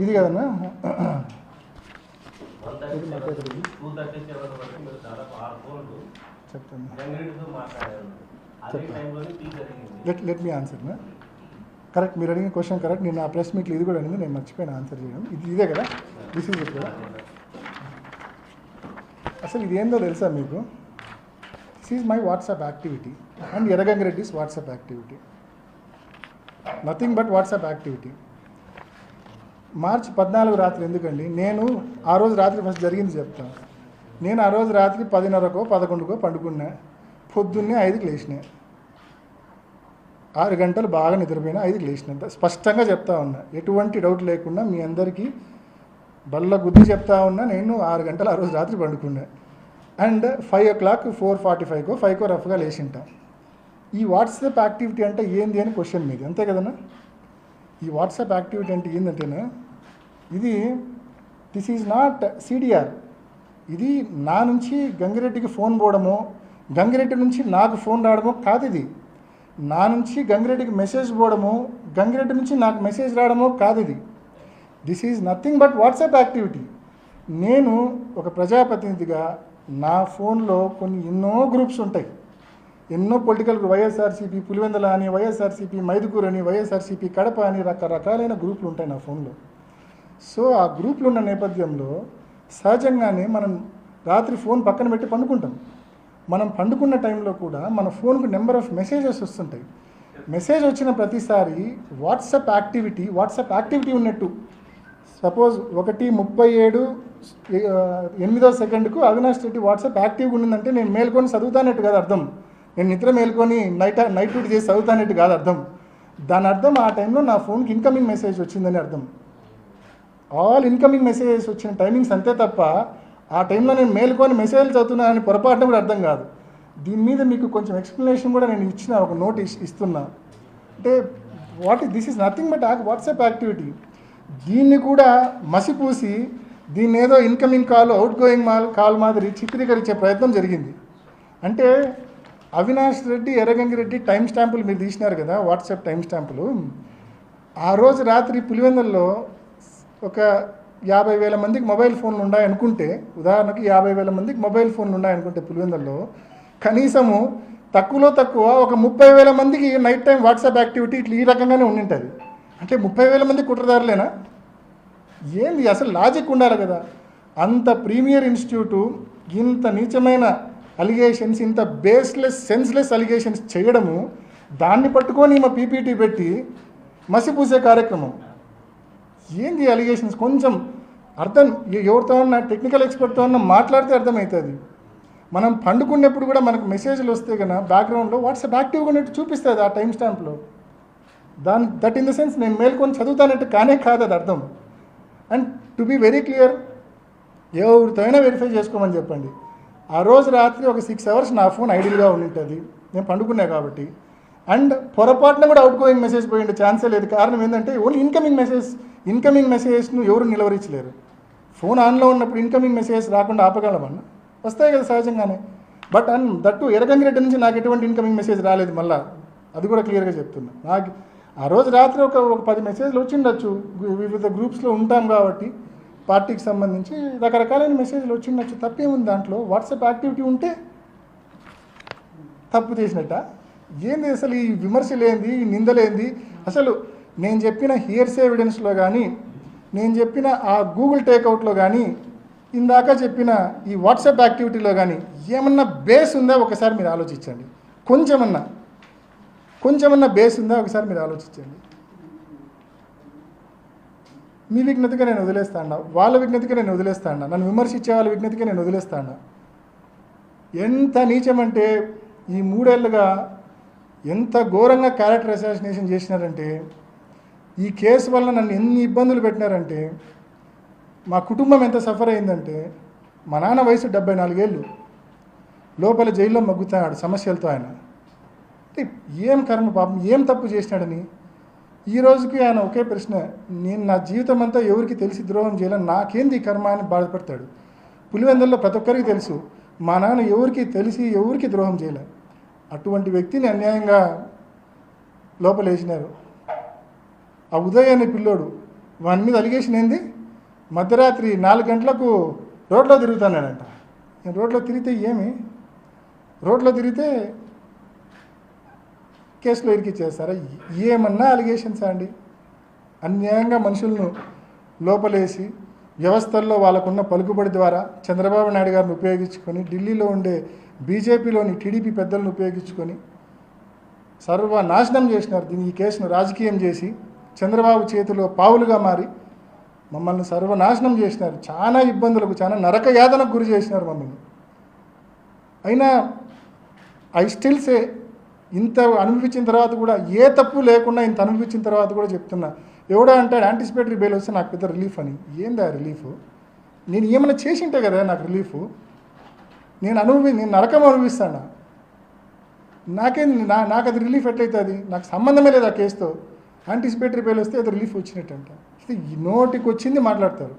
ఇది కదన్నా చెప్తాను. లెట్ మీ ఆన్సర్ నా కరెక్ట్. మీరు అడిగిన క్వశ్చన్ కరెక్ట్. నేను ఆ ప్రెస్ మీట్లో ఇది కూడా అడిగింది, నేను మర్చిపోయిన ఆన్సర్ చేయడం. ఇదే కదా, దిస్ ఈజ్ ఇట్ కదా. అసలు ఇది ఏందో తెలుసా మీకు? This is my WhatsApp activity and Erra Gangi Reddy's WhatsApp activity. Nothing but WhatsApp activity. March 14 రాత్రి ఎందుకండి, నేను ఆ రోజు రాత్రి ఫస్ట్ జరిగింది చెప్తాను. నేను ఆ రోజు రాత్రి 10:30కో 11కో పండుకున్నా. పొద్దున్నే 5కి లేచినా. 6 గంటలు బాగా నిద్రపోయినా, 5కి లేచినంత స్పష్టంగా చెప్తా ఉన్నా, ఎటువంటి డౌట్ లేకుండా మీ అందరికీ బల్ల గుద్ది చెప్తా ఉన్నా. నేను 6 గంటలు ఆ రోజు రాత్రి పండుకున్నా. అండ్ 5 o'clock 4:45కో 5కో రఫ్గా లేచింటా. ఈ వాట్సాప్ యాక్టివిటీ అంటే ఏంది అని క్వశ్చన్ మీది, అంతే కదన్నా? ఈ వాట్సాప్ యాక్టివిటీ అంటే ఏంటంటేనా, ఇది దిస్ ఈజ్ నాట్ సిడిఆర్. ఇది నా నుంచి గంగిరెడ్డికి ఫోన్ పోవడమో, గంగిరెడ్డి నుంచి నాకు ఫోన్ రావడమో కాదు. ఇది నా నుంచి గంగిరెడ్డికి మెసేజ్ పోవడమో, గంగిరెడ్డి నుంచి నాకు మెసేజ్ రావడమో కాదు. ఇది this is nothing but WhatsApp activity. నేను ఒక ప్రజాప్రతినిధిగా నా ఫోన్లో ఎన్నో గ్రూప్స్ ఉంటాయి. ఎన్నో పొలిటికల్ వైఎస్ఆర్సీపీ పులివెందుల అని, వైఎస్ఆర్సీపీ మైదుకూరు అని, వైఎస్ఆర్సీపీ కడప అని రకరకాలైన గ్రూపులు ఉంటాయి నా ఫోన్లో. సో ఆ గ్రూపులు ఉన్న నేపథ్యంలో సహజంగానే మనం రాత్రి ఫోన్ పక్కన పెట్టి పండుకుంటాం. మనం పండుకున్న టైంలో కూడా మన ఫోన్కు నెంబర్ ఆఫ్ మెసేజెస్ వస్తుంటాయి. మెసేజ్ వచ్చిన ప్రతిసారి వాట్సాప్ యాక్టివిటీ ఉన్నట్టు. సపోజ్ 1:37 అవినాష్ రెడ్డి వాట్సాప్ యాక్టివ్గా ఉండిందంటే నేను మేల్కొని చదువుతానట్టు కాదు అర్థం. నేను నిద్ర మేల్కొని నైట్ డ్యూటీ చేసి చదువుతానట్టు కాదు అర్థం. దాని అర్థం ఆ టైంలో నా ఫోన్కి ఇన్కమింగ్ మెసేజ్ వచ్చిందని అర్థం. ఆల్ ఇన్కమింగ్ మెసేజెస్ వచ్చిన టైమింగ్స్ అంతే తప్ప ఆ టైంలో నేను మేల్కొని మెసేజ్లు చదువుతున్నానని పొరపాటున కూడా అర్థం కాదు. దీని మీద మీకు కొంచెం ఎక్స్ప్లెనేషన్ కూడా నేను ఇచ్చిన, ఒక నోట్ ఇస్తున్నా. అంటే this is nothing but WhatsApp activity. దీన్ని కూడా మసిపూసి దీన్ని ఏదో incoming call, out going call మాదిరి చిత్రీకరించే ప్రయత్నం జరిగింది. అంటే అవినాష్ రెడ్డి, ఎర్రగంగిరెడ్డి టైం స్టాంపులు మీరు తీసినారు కదా, వాట్సాప్ టైం స్టాంపులు. ఆ రోజు రాత్రి పులివెందుల్లో ఒక 50,000 మందికి మొబైల్ ఫోన్లు ఉన్నాయనుకుంటే, ఉదాహరణకి 50,000 మందికి మొబైల్ ఫోన్లు ఉన్నాయనుకుంటే పులివెందుల్లో కనీసము తక్కువలో తక్కువ ఒక 30,000 మందికి నైట్ టైం వాట్సాప్ యాక్టివిటీ ఇట్లా ఈ రకంగానే ఉండింటుంది. అంటే 30,000 మంది కుట్రదారులేనా? ఏంది అసలు లాజిక్ ఉండాలి కదా. అంత ప్రీమియర్ ఇన్స్టిట్యూటు ఇంత నీచమైన అలిగేషన్స్, ఇంత బేస్లెస్ సెన్స్లెస్ అలిగేషన్స్ చేయడము, దాన్ని పట్టుకొని మా పీపీటీ పెట్టి మసిపూసే కార్యక్రమం. ఏంది అలిగేషన్స్? కొంచెం అర్థం, ఎవరితో ఉన్న టెక్నికల్ ఎక్స్పర్ట్తో ఉన్న మాట్లాడితే అర్థమవుతుంది. మనం పండుకున్నప్పుడు కూడా మనకు మెసేజ్లు వస్తే కన్నా బ్యాక్గ్రౌండ్లో వాట్సాప్ యాక్టివ్గా ఉన్నట్టు చూపిస్తుంది ఆ టైం స్టాంప్లో. దట్ ఇన్ ద సెన్స్ నేను మేల్కొని చదువుతానట్టు కానే కాదు అది అర్థం. And to be very clear, ఎవరితో అయినా వెరిఫై చేసుకోమని చెప్పండి. ఆ రోజు రాత్రి ఒక 6 hours నా ఫోన్ ఐడియల్గా ఉండింటుంది, నేను పండుకున్నా కాబట్టి. అండ్ పొరపాటున కూడా అవుట్ గోయింగ్ మెసేజ్ పోయిండే ఛాన్సే లేదు. కారణం ఏంటంటే ఓన్లీ ఇన్కమింగ్ మెసేజెస్ను ఎవరు నిలవరించలేరు. ఫోన్ ఆన్లో ఉన్నప్పుడు ఇన్కమింగ్ మెసేజెస్ రాకుండా ఆపగలమన్నా? వస్తాయి కదా సహజంగానే. బట్ అండ్ దట్టు ఎర్రగంగిరెడ్డి నుంచి నాకు ఎటువంటి ఇన్కమింగ్ మెసేజ్ రాలేదు. మళ్ళీ అది కూడా క్లియర్గా చెప్తున్నా. నాకు ఆ రోజు రాత్రి ఒక 10 మెసేజ్లు వచ్చిండొచ్చు. వివిధ గ్రూప్స్లో ఉంటాం కాబట్టి పార్టీకి సంబంధించి రకరకాలైన మెసేజ్లు వచ్చిండొచ్చు. తప్పేముంది దాంట్లో? వాట్సాప్ యాక్టివిటీ ఉంటే తప్పు చేసినట్ట? ఏంది అసలు ఈ విమర్శలేంది, ఈ నిందలేంది? అసలు నేను చెప్పిన హియర్స్ ఎవిడెన్స్లో కానీ, నేను చెప్పిన ఆ గూగుల్ టేక్అవుట్లో కానీ, ఇందాక చెప్పిన ఈ వాట్సాప్ యాక్టివిటీలో కానీ ఏమన్నా బేస్ ఉందా ఒకసారి మీరు ఆలోచించండి. కొంచెమన్నా బేస్ ఉందా ఒకసారి మీరు ఆలోచించండి. మీ విజ్ఞతగా నేను వదిలేస్తాను, వాళ్ళ విజ్ఞతగా నేను వదిలేస్తాను, నన్ను విమర్శించే వాళ్ళ విజ్ఞతగా నేను వదిలేస్తాను. ఎంత నీచమంటే ఈ 3 ఏళ్ళుగా ఎంత ఘోరంగా క్యారెక్టర్ అసాసినేషన్ చేసినారంటే, ఈ కేసు వల్ల నన్ను ఎన్ని ఇబ్బందులు పెట్టినారంటే, మా కుటుంబం ఎంత సఫర్ అయిందంటే, మా నాన్న వయసు 74 ఏళ్ళు, లోపల జైల్లో మగ్గుతున్నాడు సమస్యలతో. ఆయన ఏం కర్మ పాపం, ఏం తప్పు చేసినాడని ఈ రోజుకి ఆయన ఒకే ప్రశ్న, నేను నా జీవితం అంతా ఎవరికి తెలిసి ద్రోహం చేయాలని, నాకేంది ఈ కర్మ అని బాధపడతాడు. పులివెందుల్లో ప్రతి ఒక్కరికి తెలుసు మా నాన్న ఎవరికి తెలిసి ఎవరికి ద్రోహం చేయలే. అటువంటి వ్యక్తిని అన్యాయంగా లోపలేసినారు. ఆ ఉదయ్ అనే పిల్లోడు వాని మీద అలిగేషన్ ఏంది, మధ్యరాత్రి 4 గంటలకు రోడ్లో తిరుగుతానంట. నేను రోడ్లో తిరిగితే రోడ్లో తిరిగితే కేసులో ఇరికిచ్చేస్తారా? ఏమన్నా అలిగేషన్సా అండి? అన్యాయంగా మనుషులను లోపలేసి వ్యవస్థల్లో వాళ్ళకున్న పలుకుబడి ద్వారా చంద్రబాబు నాయుడు గారిని ఉపయోగించుకొని, ఢిల్లీలో ఉండే బీజేపీలోని టీడీపీ పెద్దలను ఉపయోగించుకొని సర్వనాశనం చేసినారు. దీన్ని ఈ కేసును రాజకీయం చేసి చంద్రబాబు చేతిలో పావులుగా మారి మమ్మల్ని సర్వనాశనం చేసినారు. చాలా ఇబ్బందులకు, చాలా నరక యాతనకు గురి చేసినారు మమ్మల్ని. అయినా ఐ స్టిల్ సే, ఇంత అనుభవించిన తర్వాత కూడా, ఏ తప్పు లేకుండా ఇంత అనుభవించిన తర్వాత కూడా చెప్తున్నా, ఎవడో అంటాడు యాంటిసిపేటరీ బెయిల్ వస్తే నాకు పెద్ద రిలీఫ్ అని. ఏందా రిలీఫ్? నేను ఏమైనా చేసింటే కదా నాకు రిలీఫ్. నేను నరకం అనుభవిస్తాను. నాకు అది రిలీఫ్ ఎట్లయితుంది? నాకు సంబంధమే లేదు ఆ కేసుతో. యాంటిసిపేటరీ బెయిల్ వస్తే అది రిలీఫ్ వచ్చినట్టు అంట. ఇది నోటికి వచ్చింది మాట్లాడతారు.